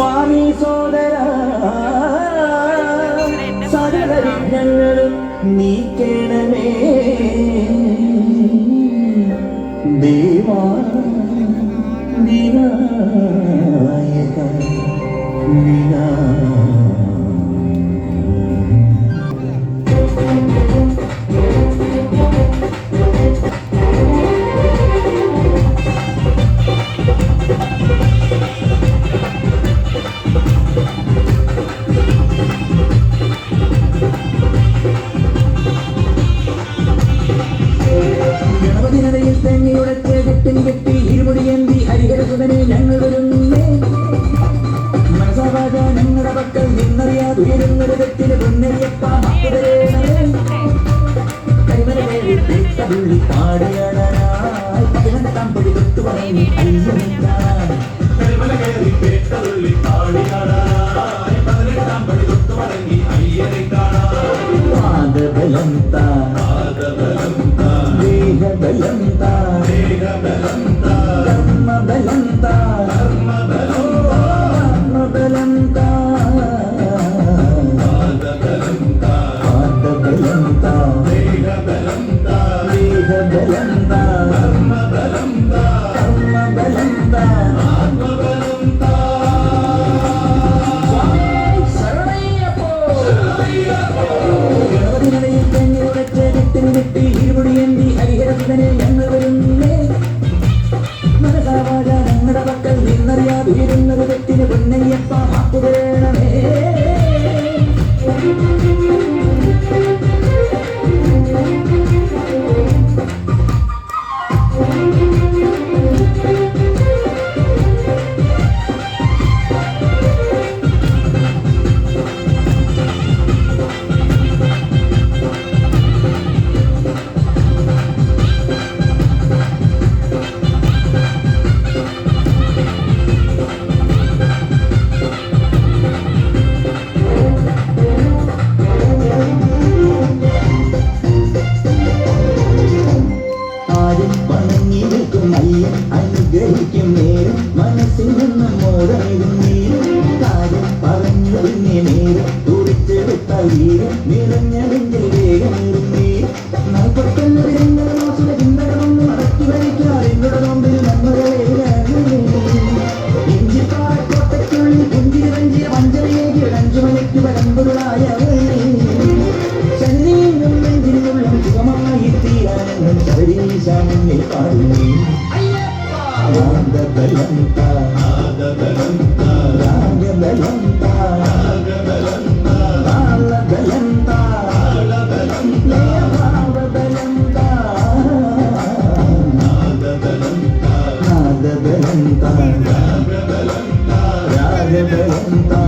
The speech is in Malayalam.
സ്വാമി സോദര സകല വിഘ്നങ്ങളും നീക്കണമേ ദേവാ വിനായക കെട്ടി ഇരുമുടിയേന്തി ഹരിഹരസുതനെ ഞങ്ങൾ വരുന്നേ മനസാവാച ഞങ്ങളുടെ പക്കൽ നിന്നറിയാതുയരുന്നൊരു തെറ്റിന് പൊന്നയ്യപ്പ കരിമലകേറി പാടിയാടാനായി 18 പടി തൊട്ടു പറഞ്ഞ് അയ്യനിക്കാൻ പാദബലം താ ദേഹബലം താ കർമ്മബലം താ ആത്മബലം താ പാദബലം താ ദേഹബലം താ കർമ്മബലം താ ആത്മബലം താ കെട്ടി ഇരുമുടിയേന്തി ഹരിഹരസുതനെ ഞങ്ങൾ വരുന്നേ മനസാവാച ഞങ്ങളുടെ പക്കൽ നിന്നറിയാതുയരുന്നൊരു തെറ്റിന് പൊന്നയ്യപ്പ മാപ്പു തരണമേ അനുഗ്രഹിക്കും നേരം മനസ്സിൽ നിന്നും മോദമിടും നീരും കാര്യം പറഞ്ഞൊരുങ്ങി നേരം തുടിച്ചെടുത്ത വീരം നിറഞ്ഞെങ്കിൽ വേഗമേറും നീ നാൽപ്പത്തൊന്ന് വിരങ്ങളും ആസുര ചിന്തകളൊന്നും അടക്കി വരിക്കാർ എന്നുടെ നോമ്പിൽ നന്മകളെ ഇഞ്ചിപ്പാറക്കോട്ടയ്ക്കുള്ളിൽ പുഞ്ചിരി വഞ്ചിയ പഞ്ചമേകി അഞ്ചുമലയ്ക്ക് പരമ്പൊരുളായവേ ശരീരം നെഞ്ചിനുള്ള സുഖമായി തീരാനെന്നും ശബരീശാനിൽ പാടുന്നു ആദബലം താ രാഗബലം താ താളബലം താ ലയഭാവബലം താ നാദബലം താ രാഗബലം താ